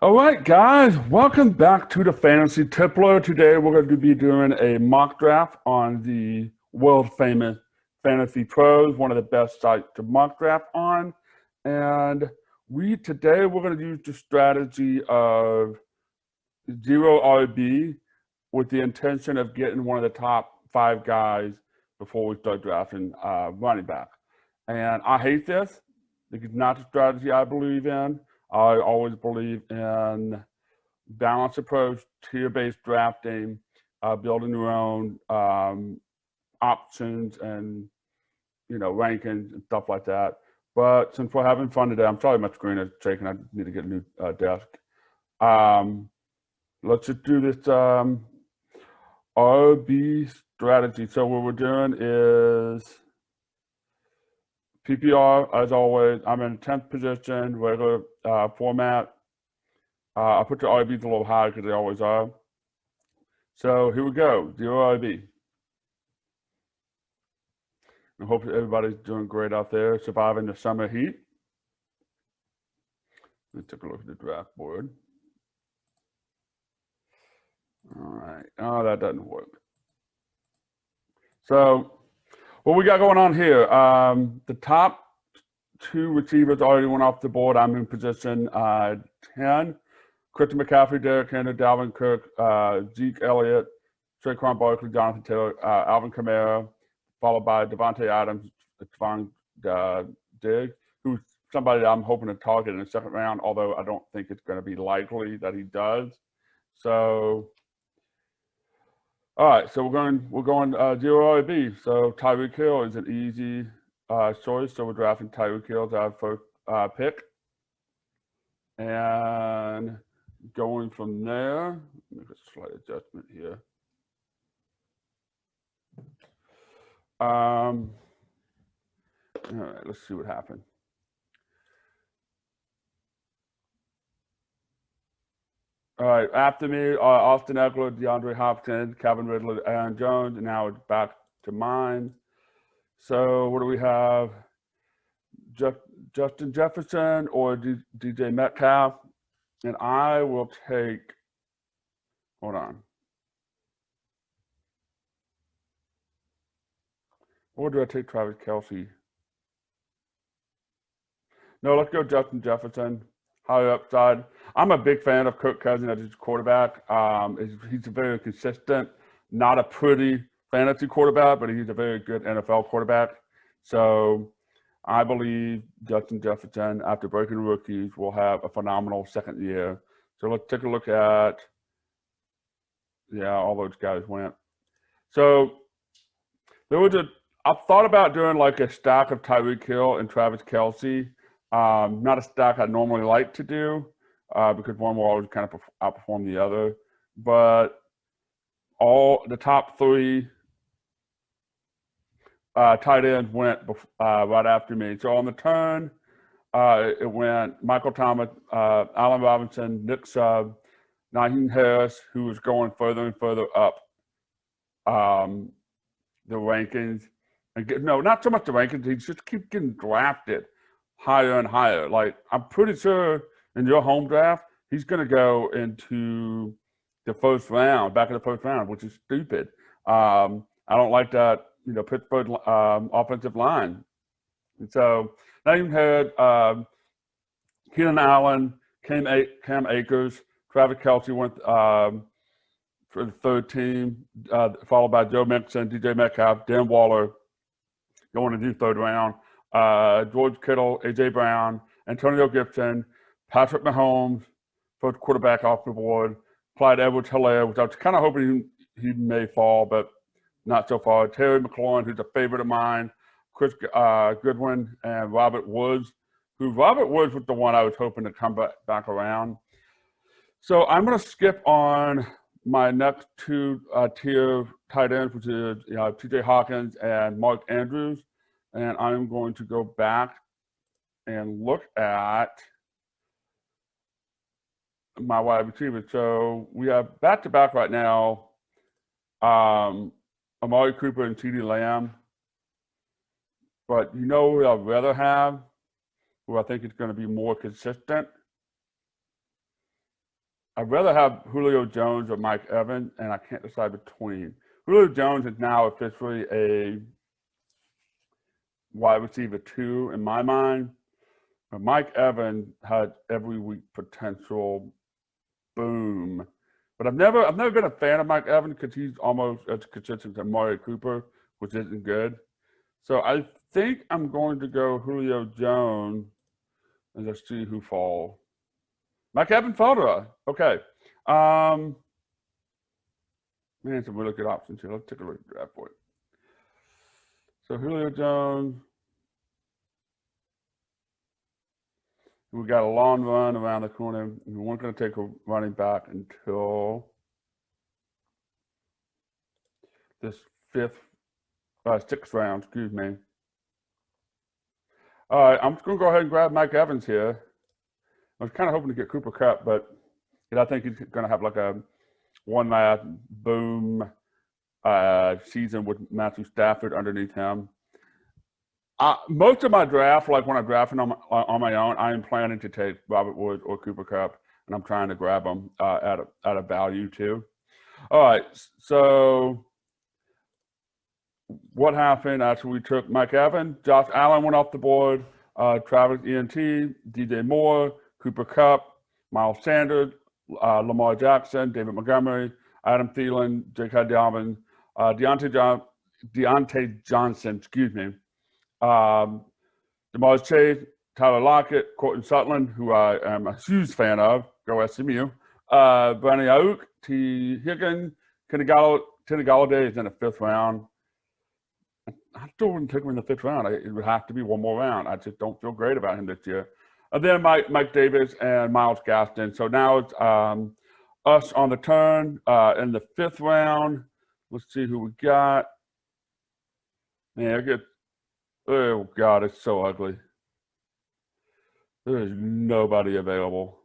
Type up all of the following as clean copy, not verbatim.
All right, guys, welcome back to the Fantasy Tippler. Today we're going to be doing a mock draft on the world famous Fantasy Pros, one of the best sites to mock draft on. And today we're going to use the strategy of zero RB with the intention of getting one of the top five guys before we start drafting running back. And I hate this. This is not the strategy I believe in. I always believe in balanced approach, tier-based drafting, building your own options and rankings and stuff like that. But since we're having fun today, I'm sorry my screen is shaking. I need to get a new desk. Let's just do this RB strategy. So what we're doing is PPR, as always. I'm in 10th position, regular format. I put the RBs a little high because they always are. So here we go, zero RB. I hope everybody's doing great out there, surviving the summer heat. Let's take a look at the draft board. All right, oh, that doesn't work. So what we got going on here, the top two receivers already went off the board. I'm in position 10. Christian McCaffrey, Derrick Henry, Dalvin Cook, Zeke Elliott, Saquon Barkley, Jonathan Taylor, Alvin Kamara, followed by Devontae Adams, Stephon Diggs, who's somebody that I'm hoping to target in the second round, although I don't think it's going to be likely that he does. So, all right, so we're going zero RB. So Tyreek Hill is an easy choice. So we're drafting Tyreek Hill as our first pick, and going from there, make a slight adjustment here. All right, let's see what happened. All right, after me, Austin Eckler, DeAndre Hopkins, Calvin Ridley, Aaron Jones, and now it's back to mine. So what do we have? Justin Jefferson or DJ Metcalf? And I will take, hold on. Or do I take Travis Kelce? No, let's go Justin Jefferson. High upside. I'm a big fan of Kirk Cousins as his quarterback. He's a very consistent, not a pretty fantasy quarterback, but he's a very good NFL quarterback. So I believe Justin Jefferson, after breaking rookies, will have a phenomenal second year. So let's take a look at, all those guys went. So I've thought about doing like a stack of Tyreek Hill and Travis Kelce. Not a stack I normally like to do because one will always kind of outperform the other. But all the top three tight ends went right after me. So on the turn, it went Michael Thomas, Allen Robinson, Nick Chubb, Najee Harris, who was going further and further up the rankings. No, not so much the rankings. He just keeps getting drafted higher and higher. Like, I'm pretty sure in your home draft, he's going to go into the first round, back in the first round, which is stupid. I don't like that, Pittsburgh offensive line. And so now you had Keenan Allen, Cam Akers, Travis Kelce went for the third team, followed by Joe Mixon, DJ Metcalf, Dan Waller going to do third round. George Kittle, A.J. Brown, Antonio Gibson, Patrick Mahomes, first quarterback off the board, Clyde Edwards-Helaire, which I was kind of hoping he may fall, but not so far. Terry McLaurin, who's a favorite of mine, Chris Goodwin, and Robert Woods, Robert Woods was the one I was hoping to come back around. So I'm going to skip on my next two tier tight ends, which is T.J. Hawkins and Mark Andrews. And I'm going to go back and look at my wide receivers. So we have back-to-back right now, Amari Cooper and CeeDee Lamb. But who I'd rather have, who I think is going to be more consistent, I'd rather have Julio Jones or Mike Evans, and I can't decide between. Julio Jones is now officially a wide receiver 2 in my mind. But Mike Evans had every week potential boom. But I've never been a fan of Mike Evans because he's almost as consistent as Amari Cooper, which isn't good. So I think I'm going to go Julio Jones and let's see who falls. Mike Evans fell to us. Okay. Man, some really good options here. Let's take a look at the draft board. So Julio Jones. We got a long run around the corner. We weren't going to take a running back until this sixth round, excuse me. All right, I'm just going to go ahead and grab Mike Evans here. I was kind of hoping to get Cooper Kupp, but I think he's going to have like a one last boom season with Matthew Stafford underneath him. Most of my draft, like when I'm drafting on my own, I am planning to take Robert Woods or Cooper Kupp, and I'm trying to grab them at a value too. All right, so what happened after we took Mike Evans? Josh Allen went off the board. Travis Etienne, DJ Moore, Cooper Kupp, Miles Sanders, Lamar Jackson, David Montgomery, Adam Thielen, J.K. Dobbins, Deontay Johnson, excuse me. DeMar Chase, Tyler Lockett, Courtland Sutherland, who I am a huge fan of, go SMU, Brandon Ayuk, T. Higgins, Kenny Galladay is in the 5th round. I still wouldn't take him in the 5th round. It would have to be one more round. I just don't feel great about him this year. And then Mike Davis and Myles Gaston. So now it's us on the turn in the 5th round. Let's see who we got. Man, oh, God, it's so ugly. There is nobody available.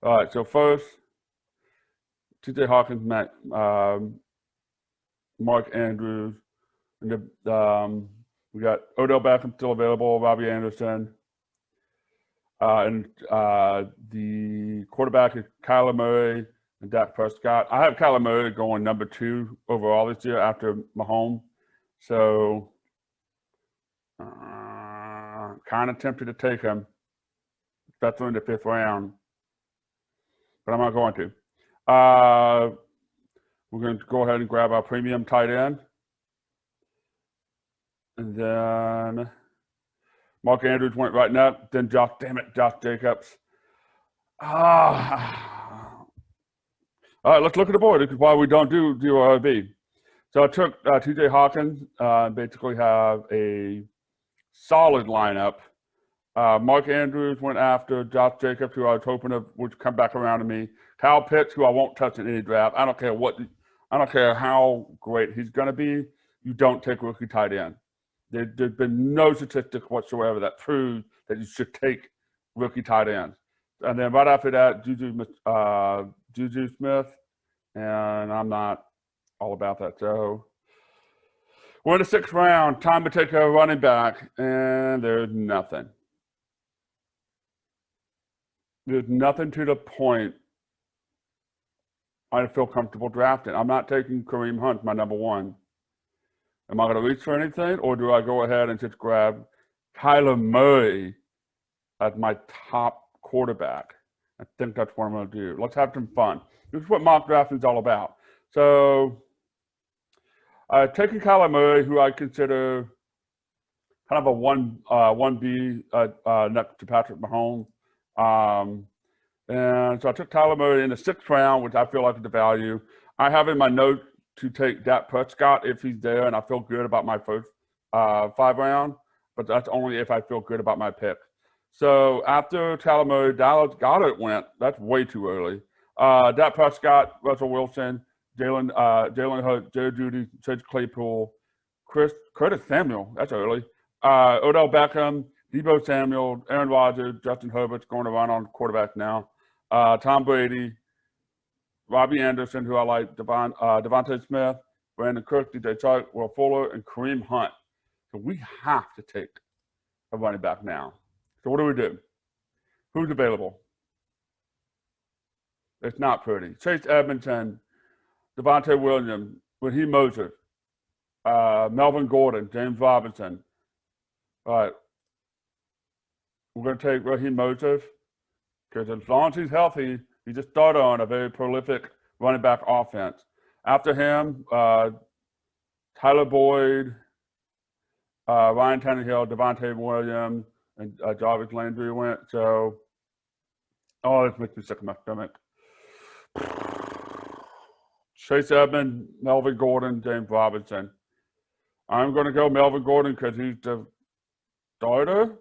All right, so first, T.J. Hawkins, Mark Andrews. And we got Odell Beckham still available, Robbie Anderson. And the quarterback is Kyler Murray and Dak Prescott. I have Kyler Murray going number 2 overall this year after Mahomes. So kind of tempted to take him, especially in the 5th round, but I'm not going to. We're going to go ahead and grab our premium tight end. And then Mark Andrews went right up. Then Josh Jacobs. All right, let's look at the board. This is why we don't do RB. So I took T.J. Hawkins, basically have a solid lineup. Mark Andrews went after Josh Jacobs, who I was hoping would come back around to me. Kyle Pitts, who I won't touch in any draft. I don't care how great he's going to be. You don't take rookie tight end. There's been no statistic whatsoever that proves that you should take rookie tight ends. And then right after that, Juju Smith, and I'm not all about that. So we're in the 6th round. Time to take a running back, and there's nothing. There's nothing to the point I feel comfortable drafting. I'm not taking Kareem Hunt, my number 1. Am I going to reach for anything, or do I go ahead and just grab Kyler Murray as my top quarterback? I think that's what I'm going to do. Let's have some fun. This is what mock drafting is all about. So I've taken Kyler Murray, who I consider kind of a 1B next to Patrick Mahomes. And so I took Kyler Murray in the 6th round, which I feel like is the value. I have in my notes to take Dak Prescott if he's there, and I feel good about my first 5 round, but that's only if I feel good about my pick. So after Kyler Murray, Dallas Goedert went. That's way too early. Dak Prescott, Russell Wilson, Jalen Hurts, Jerry Jeudy, Chase Claypool, Curtis Samuel. That's early. Odell Beckham, Deebo Samuel, Aaron Rodgers, Justin Herbert's going to run on quarterback now. Tom Brady, Robbie Anderson, who I like, Devontae Smith, Brandon Cook, DJ Chark, Will Fuller, and Kareem Hunt. So we have to take a running back now. So what do we do? Who's available? It's not pretty. Chase Edmonton, Devontae Williams, Raheem Moses, Melvin Gordon, James Robinson. All right, we're going to take Raheem Moses because as long as he's healthy, he just started on a very prolific running back offense. After him, Tyler Boyd, Ryan Tannehill, Devontae Williams, and Jarvis Landry went. So, oh, this makes me sick in my stomach. Chase Edmonds, Melvin Gordon, James Robinson. I'm going to go Melvin Gordon because he's the starter.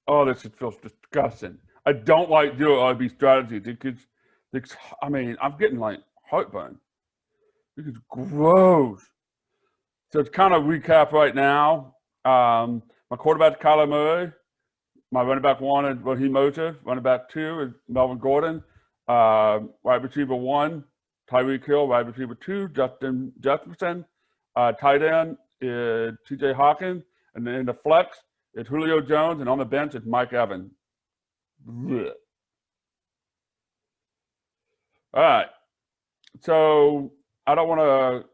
Oh, this feels disgusting. I don't like zero RB strategy because, I mean, I'm getting like heartburn. This is gross. So to kind of recap right now, my quarterback Kyler Murray, my running back 1 is Raheem Mostert, running back 2 is Melvin Gordon, wide receiver 1, Tyreek Hill, wide receiver 2, Justin Jefferson, tight end is TJ Hawkins, and then in the flex it's Julio Jones, and on the bench it's Mike Evans. Blech. All right, so I don't want to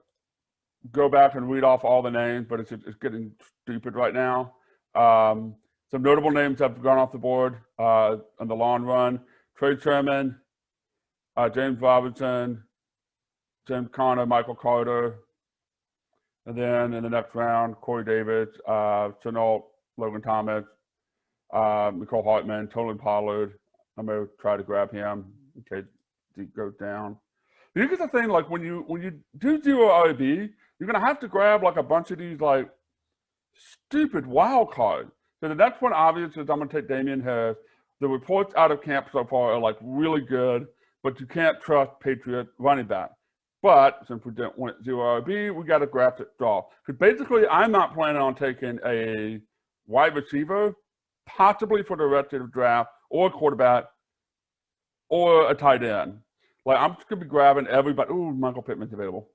go back and read off all the names, but it's getting stupid right now. Some notable names have gone off the board on the long run. Trey Sherman, James Robinson, James Conner, Michael Carter. And then in the next round, Corey Davis, Chenault, Logan Thomas, Nicole Hartman, Tolan Pollard. I'm going to try to grab him in case he goes down. Here's the thing, like when you do zero RB, you're going to have to grab like a bunch of these like stupid wild cards. So the next one, obviously, is I'm going to take Damian Harris. The reports out of camp so far are like really good, but you can't trust Patriot running back. But since we didn't want zero RB, we got to draft it draw. Because basically, I'm not planning on taking a wide receiver, possibly for the rest of the draft, or a quarterback, or a tight end. Like I'm just gonna be grabbing everybody. Ooh, Michael Pittman's available.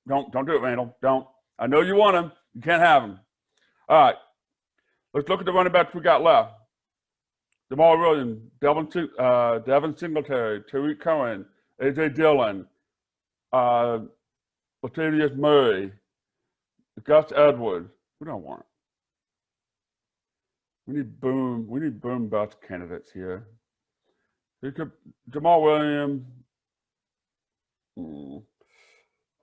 Don't do it, Randall. Don't. I know you want him. You can't have him. All right. Let's look at the running backs we got left. Jamal Williams, Devin Singletary, Tariq Cohen, AJ Dillon, Latavius Murray, Gus Edwards. Who do I want? We need boom bust candidates here. Jamal Williams.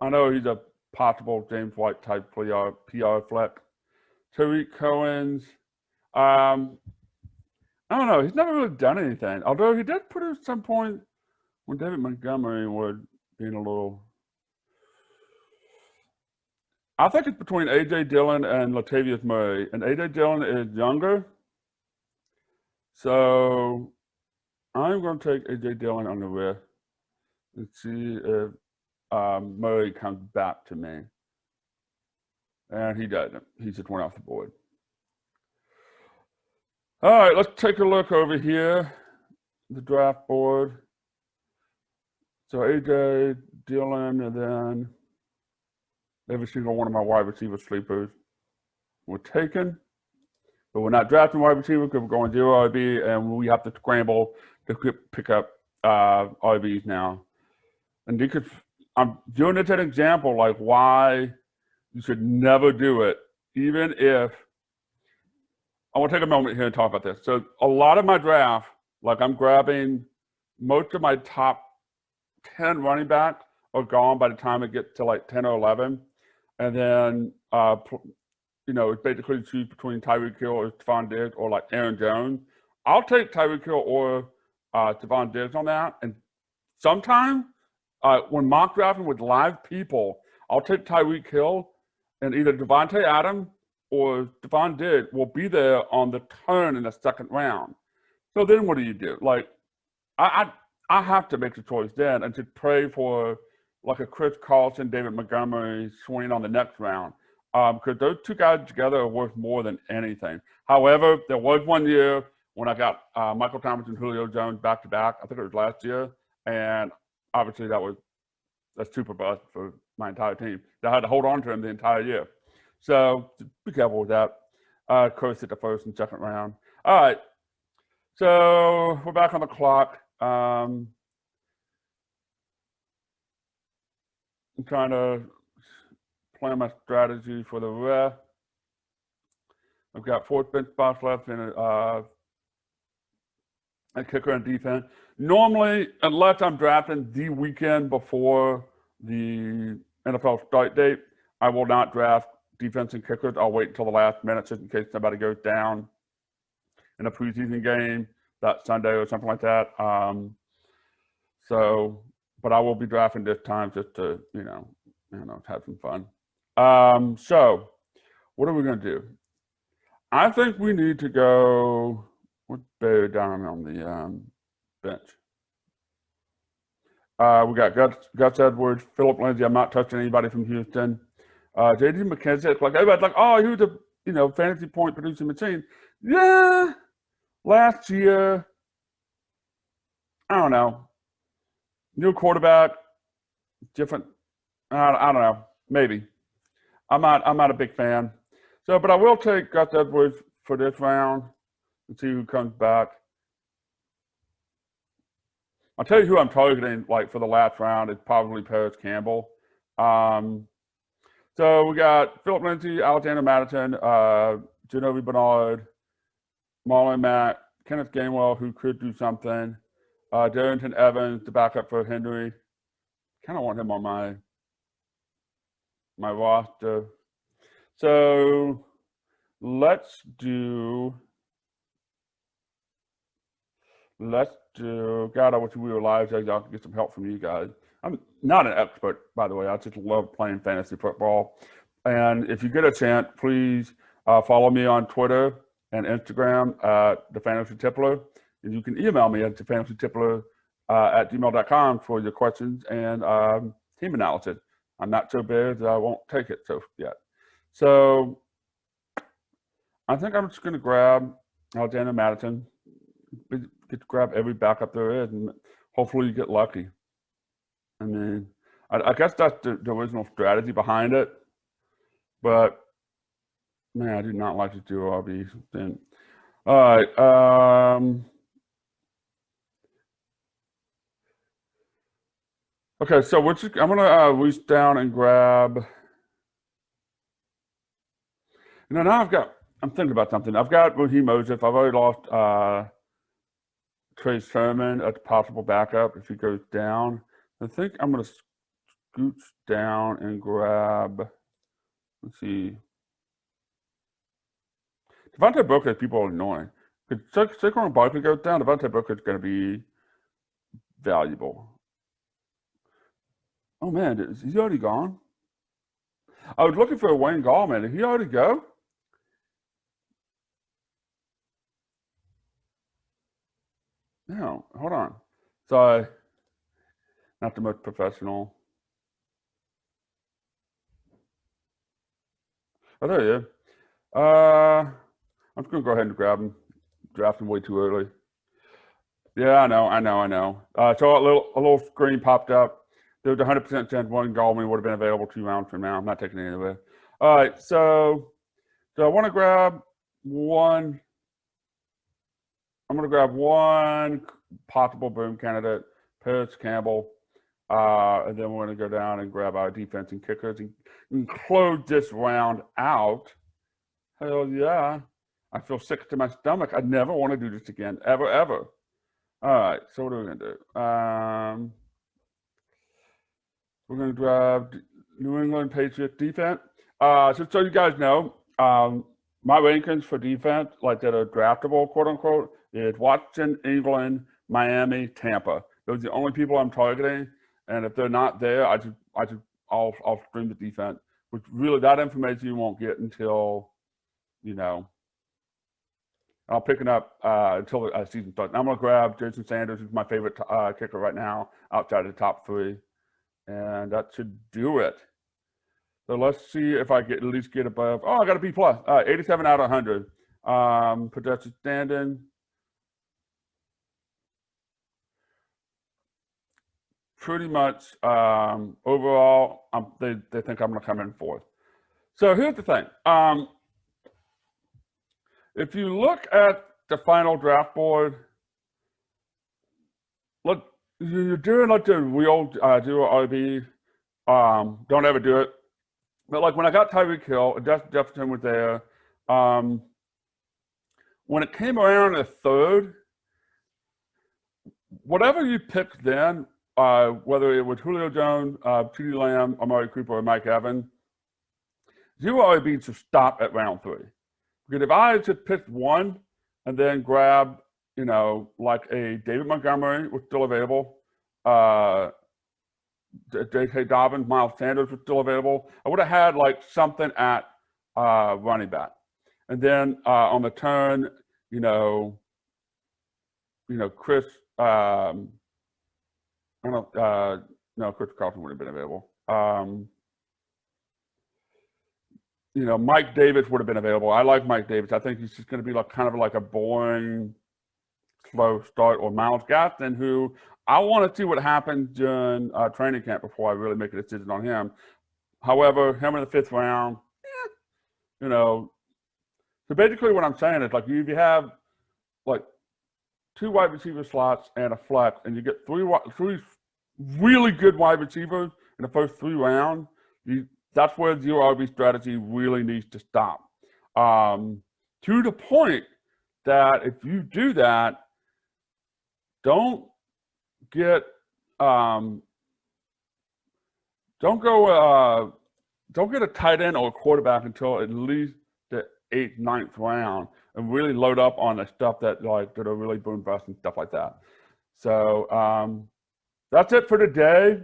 I know he's a possible James White type PR flex. Tariq Cohen's. I don't know. He's never really done anything. Although he did put at some point when David Montgomery was being a little. I think it's between AJ Dillon and Latavius Murray, and AJ Dillon is younger. So I'm going to take AJ Dillon on the risk and see if Murray comes back to me. And he doesn't. He just went off the board. All right, let's take a look over here, the draft board. So AJ Dillon, and then every single one of my wide receiver sleepers were taken. But we're not drafting wide receiver because we're going zero RB, and we have to scramble to pick up RBs now. And because I'm doing it as an example, like why you should never do it, even if. I want to take a moment here and talk about this. So a lot of my draft, like I'm grabbing most of my top 10 running backs are gone by the time it gets to like 10 or 11. And then, it's basically choose between Tyreek Hill or Stephon Diggs or like Aaron Jones. I'll take Tyreek Hill or Stephon Diggs on that. And sometimes when mock drafting with live people, I'll take Tyreek Hill and either Devontae Adams or Stephon Diggs will be there on the turn in the second round. So then what do? Like, I have to make the choice then and to pray for like a Chris Carlson, David Montgomery swing on the next round. Because those two guys together are worth more than anything. However, there was one year when I got Michael Thomas and Julio Jones back to back. I think it was last year. And obviously that was a super bust for my entire team. I had to hold on to him the entire year. So be careful with that. Curse at the first and second round. All right. So we're back on the clock. I'm trying to plan my strategy for the rest. I've got 4 bench spots left in a kicker and defense. Normally, unless I'm drafting the weekend before the NFL start date, I will not draft defense and kickers. I'll wait until the last minute just in case somebody goes down in a preseason game that Sunday or something like that. But I will be drafting this time just to, have some fun. So what are we going to do? I think we need to go with Bear down on the bench. We got Gus Edwards, Philip Lindsay. I'm not touching anybody from Houston. J.D. McKissick, like everybody's like, oh, he was a fantasy point producing machine. Yeah, last year, I don't know. New quarterback, different. I don't know. Maybe. I'm not a big fan. So, but I will take Gus Edwards for this round and see who comes back. I'll tell you who I'm targeting, like for the last round. It's probably Paris Campbell. So we got Philip Lindsay, Alexander Madison, Genovi Bernard, Marlon Mack, Kenneth Gainwell, who could do something. Darrington Evans, the backup for Henry. Kind of want him on my roster. So let's do. God, I wish we were live so y'all could get some help from you guys. I'm not an expert, by the way. I just love playing fantasy football. And if you get a chance, please follow me on Twitter and Instagram at the Fantasy Tippler. And you can email me at thefantasytippler at gmail.com for your questions and team analysis. I'm not so big that I won't take it yet. So I think I'm just going to grab Alexander Madison. Get to grab every backup there is, and hopefully you get lucky. I mean, I guess that's the original strategy behind it. But man, I do not like to do RB thing. All right. Okay, so I'm gonna reach down and grab. Now I'm thinking about something. I've got Raheem Moses. I've already lost Trey Sermon as a possible backup if he goes down. I think I'm gonna scooch down and grab. Let's see. Devontae Booker, people are annoying. If Saquon Barkley goes down, Devontae Booker is going to be valuable. Oh man, is he already gone? I was looking for a Wayne Gallman. Did he already go? No, hold on. Sorry, not the most professional. Oh, there he is. I'm just gonna go ahead and grab him. Draft him way too early. Yeah, I know. So a little screen popped up. There was 100% chance Wayne Gallman would have been available 2 rounds from now. I'm not taking it anywhere. All right, so I want to grab one. I'm going to grab one possible boom candidate, Paris Campbell, and then we're going to go down and grab our defense and kickers and close this round out. Hell yeah. I feel sick to my stomach. I never want to do this again, ever. All right, so what are we going to do? We're going to grab New England Patriots defense. So you guys know, my rankings for defense, like that are draftable, quote unquote, is Washington, England, Miami, Tampa. Those are the only people I'm targeting. And if they're not there, I'll stream the defense. Which really, that information you won't get until, I'll pick it up until the season starts. I'm going to grab Jason Sanders, who's my favorite kicker right now, outside of the top 3. And that should do it. So let's see if I at least get above. Oh, I got a B+. 87 out of 100. Projected standing. Pretty much overall, they think I'm going to come in 4th. So here's the thing. If you look at the final draft board, look, you're doing like the real dual RB. Don't ever do it. But like when I got Tyreek Hill, Jefferson was there. When it came around the third, whatever you picked then, whether it was Julio Jones, CeeDee Lamb, Amari Cooper, or Mike Evans, zero RB should stop at round 3. Because if I just picked one and then grabbed, you know, like a David Montgomery was still available, J.K. Dobbins, Miles Sanders was still available, I would have had like something at running back. And then on the turn, you know, Chris, no, Chris Carlson would have been available. You know, Mike Davis would have been available. I like Mike Davis. I think he's just going to be like kind of like a boring, slow start. Or Miles Gaston, who I want to see what happens during training camp before I really make a decision on him. However, him in the 5th round, you know. So basically what I'm saying is like if you have like 2 wide receiver slots and a flex, and you get three really good wide receivers in the first 3 rounds, that's where zero RB strategy really needs to stop. To the point that if you do that, don't get don't get a tight end or a quarterback until at least the 8th, 9th round, and really load up on the stuff that are really boom bust and stuff like that. So that's it for today.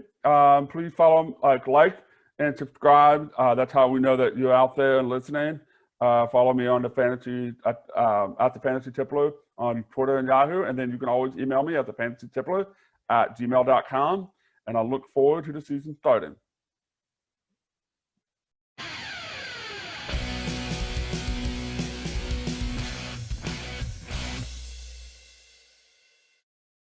Please follow, like and subscribe. That's how we know that you're out there and listening. Follow me on the fantasy at the Fantasy Tippler on Twitter and Yahoo, and then you can always email me at thefantasytippler@gmail.com. And I look forward to the season starting.